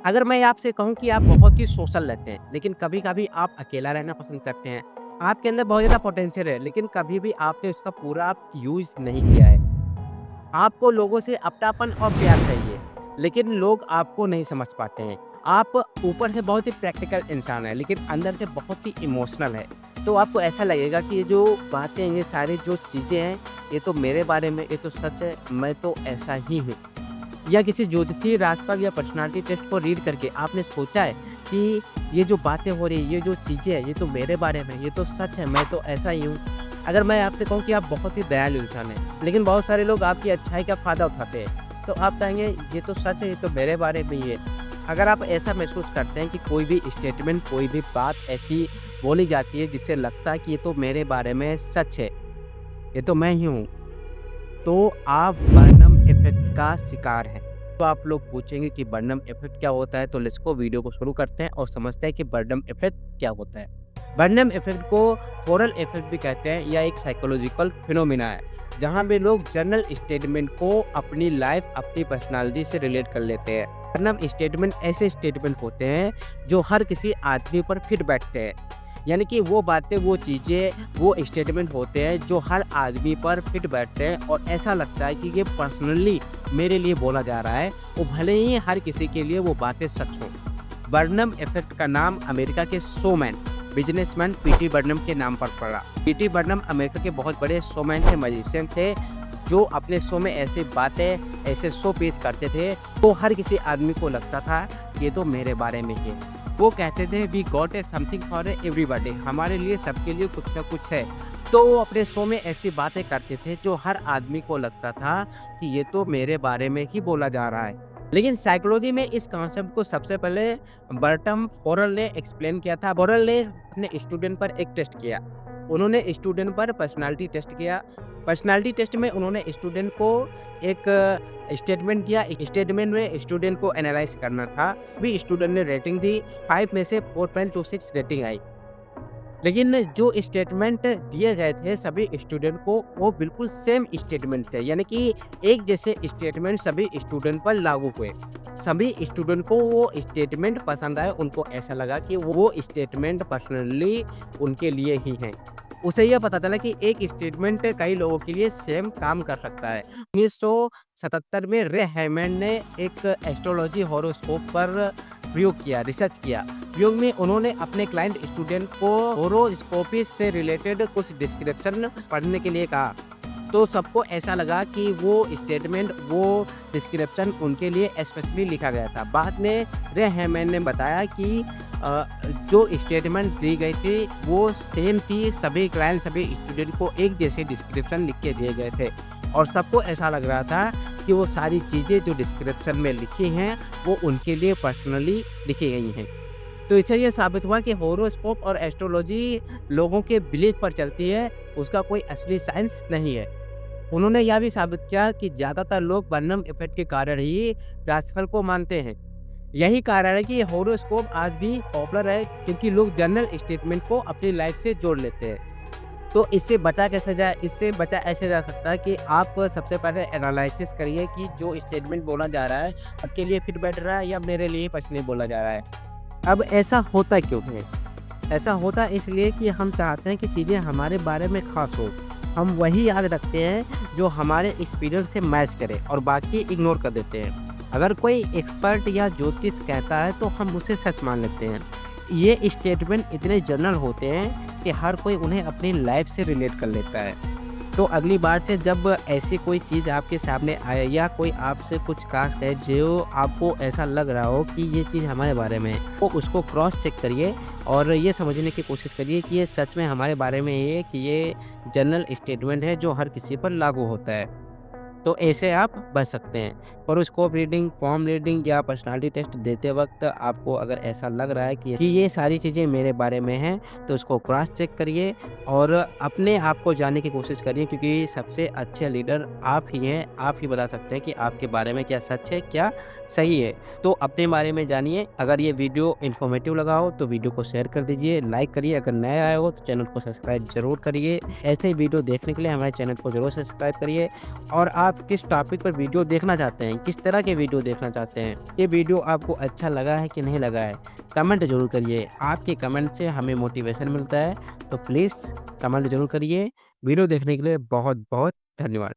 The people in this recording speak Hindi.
अगर मैं आपसे कहूँ कि आप बहुत ही सोशल रहते हैं, लेकिन कभी-कभी आप अकेला रहना पसंद करते हैं। आपके अंदर बहुत ज़्यादा पोटेंशियल है, लेकिन कभी भी आपने उसका पूरा यूज़ नहीं किया है। आपको लोगों से अपनापन और प्यार चाहिए, लेकिन लोग आपको नहीं समझ पाते हैं। आप ऊपर से बहुत ही प्रैक्टिकल इंसान हैं, लेकिन अंदर से बहुत ही इमोशनल है। तो आपको ऐसा लगेगा कि ये जो बातें हैं, ये सारी जो चीज़ें हैं, ये तो मेरे बारे में, ये तो सच है, मैं तो ऐसा ही हूँ। या किसी ज्योतिषीय राशिफल या पर्सनालिटी टेस्ट को रीड करके आपने सोचा है कि ये जो बातें हो रही है, ये जो चीज़ें हैं, ये तो मेरे बारे में, ये तो सच है, मैं तो ऐसा ही हूँ। अगर मैं आपसे कहूँ कि आप बहुत ही दयालु इंसान हैं, लेकिन बहुत सारे लोग आपकी अच्छाई का फ़ायदा उठाते हैं, तो आप कहेंगे ये तो सच है, ये तो मेरे बारे में ही है। अगर आप ऐसा महसूस करते हैं कि कोई भी स्टेटमेंट, कोई भी बात ऐसी बोली जाती है जिससे लगता है कि ये तो मेरे बारे में सच है, ये तो मैं ही हूँ, तो आप बर्नम इफ़ेक्ट का शिकार हैं। तो आप लोग पूछेंगे कि बर्नम इफ़ेक्ट क्या होता है? तो लेट्स गो वीडियो को शुरू करते हैं और समझते हैं कि बर्नम इफ़ेक्ट क्या होता है। बर्नम इफ़ेक्ट को फोरल इफ़ेक्ट भी कहते हैं या एक साइकोलॉजिकल फिनोमिना है, जहाँ पे लोग जनरल स्टेटमेंट को अपनी लाइफ़, अपनी पर्सनैलिटी से रिलेट कर लेते हैं। बर्नम स्टेटमेंट ऐसे स्टेटमेंट होते हैं जो हर किसी आदमी पर फिट बैठते हैं। यानी कि वो बातें, वो चीज़ें, वो स्टेटमेंट होते हैं जो हर आदमी पर फिट बैठते हैं और ऐसा लगता है कि ये पर्सनली मेरे लिए बोला जा रहा है, वो भले ही हर किसी के लिए वो बातें सच हों। बर्नम इफ़ेक्ट का नाम अमेरिका के शोमैन, बिज़नेसमैन पीटी बर्नम के नाम पर पड़ा। पीटी बर्नम अमेरिका के बहुत बड़े शोमैन थे, मैजिशियन थे, जो अपने शो में ऐसी बातें, ऐसे शो पेश करते थे, तो हर किसी आदमी को लगता था, ये तो मेरे बारे में ही है। वो कहते थे we got a something for everybody, हमारे लिए सबके लिए कुछ ना कुछ है। तो वो अपने शो में ऐसी बातें करते थे जो हर आदमी को लगता था कि ये तो मेरे बारे में ही बोला जा रहा है। लेकिन साइकोलॉजी में इस कॉन्सेप्ट को सबसे पहले बर्टम फोरल ने एक्सप्लेन किया था। फोरल ने अपने स्टूडेंट पर एक टेस्ट किया। उन्होंने स्टूडेंट पर पर्सनालिटी टेस्ट किया। पर्सनालिटी टेस्ट में उन्होंने स्टूडेंट को एक स्टेटमेंट दिया। स्टेटमेंट में स्टूडेंट को एनालाइज करना था। भी स्टूडेंट ने रेटिंग दी, 5 में से 4.26 रेटिंग आई। लेकिन जो स्टेटमेंट दिए गए थे सभी स्टूडेंट को, वो बिल्कुल सेम स्टेटमेंट थे, यानी कि एक जैसे स्टेटमेंट सभी स्टूडेंट पर लागू हुए। सभी स्टूडेंट को वो स्टेटमेंट पसंद आए, उनको ऐसा लगा कि वो स्टेटमेंट पर्सनली उनके लिए ही हैं। उसे यह पता चला कि एक स्टेटमेंट कई लोगों के लिए सेम काम कर सकता है। 1977 में रे हैमंड ने एक एस्ट्रोलॉजी हॉरोस्कोप पर प्रयोग किया, रिसर्च किया। प्रयोग में उन्होंने अपने क्लाइंट स्टूडेंट को होरोस्कोपिस से रिलेटेड कुछ डिस्क्रिप्शन पढ़ने के लिए कहा। तो सबको ऐसा लगा कि वो स्टेटमेंट, वो डिस्क्रिप्शन उनके लिए स्पेशली लिखा गया था। बाद में रे हैमंड ने बताया कि जो स्टेटमेंट दी गई थी वो सेम थी। सभी क्लाइंट, सभी स्टूडेंट को एक जैसे डिस्क्रिप्शन लिख के दिए गए थे और सबको ऐसा लग रहा था कि वो सारी चीज़ें जो डिस्क्रिप्शन में लिखी हैं वो उनके लिए पर्सनली लिखी गई हैं। तो इससे ये साबित हुआ कि होरोस्कोप और एस्ट्रोलॉजी लोगों के बिलीफ पर चलती है, उसका कोई असली साइंस नहीं है। उन्होंने यह भी साबित किया कि ज़्यादातर लोग बर्नम इफ़ेक्ट के कारण ही राशिफल को मानते हैं। यही कारण है कि होरोस्कोप आज भी पॉपुलर है, क्योंकि लोग जनरल स्टेटमेंट को अपनी लाइफ से जोड़ लेते हैं। तो इससे बचा कैसे जाए? इससे बचा ऐसे जा सकता है कि आप सबसे पहले एनालिसिस करिए कि जो स्टेटमेंट बोला जा रहा है, आपके लिए फिट बैठ रहा है या मेरे लिए पर्सनली बोला जा रहा है। अब ऐसा होता क्यों है? ऐसा होता इसलिए कि हम चाहते हैं कि चीज़ें हमारे बारे में ख़ास हो। हम वही याद रखते हैं जो हमारे एक्सपीरियंस से मैच करे और बाकी इग्नोर कर देते हैं। अगर कोई एक्सपर्ट या ज्योतिष कहता है तो हम उसे सच मान लेते हैं। ये स्टेटमेंट इतने जनरल होते हैं कि हर कोई उन्हें अपनी लाइफ से रिलेट कर लेता है। तो अगली बार से जब ऐसी कोई चीज़ आपके सामने आए या कोई आपसे कुछ खास कहे जो आपको ऐसा लग रहा हो कि ये चीज़ हमारे बारे में है, तो उसको क्रॉस चेक करिए और ये समझने की कोशिश करिए कि ये सच में हमारे बारे में है कि ये जनरल स्टेटमेंट है जो हर किसी पर लागू होता है। तो ऐसे आप बच सकते हैं। होरोस्कोप रीडिंग, पॉम रीडिंग या पर्सनालिटी टेस्ट देते वक्त आपको अगर ऐसा लग रहा है कि ये सारी चीज़ें मेरे बारे में हैं, तो उसको क्रॉस चेक करिए और अपने आप को जानने की कोशिश करिए, क्योंकि सबसे अच्छे लीडर आप ही हैं। आप ही बता सकते हैं कि आपके बारे में क्या सच है, क्या सही है। तो अपने बारे में जानिए। अगर ये वीडियो इन्फॉर्मेटिव लगा हो तो वीडियो को शेयर कर दीजिए, लाइक करिए। अगर नए आए हो तो चैनल को सब्सक्राइब ज़रूर करिए। ऐसे ही वीडियो देखने के लिए हमारे चैनल को ज़रूर सब्सक्राइब करिए। और आप किस टॉपिक पर वीडियो देखना चाहते हैं हैं, किस तरह के वीडियो देखना चाहते हैं, ये वीडियो आपको अच्छा लगा है कि नहीं लगा है, कमेंट ज़रूर करिए। आपके कमेंट से हमें मोटिवेशन मिलता है, तो प्लीज़ कमेंट ज़रूर करिए। वीडियो देखने के लिए बहुत-बहुत धन्यवाद।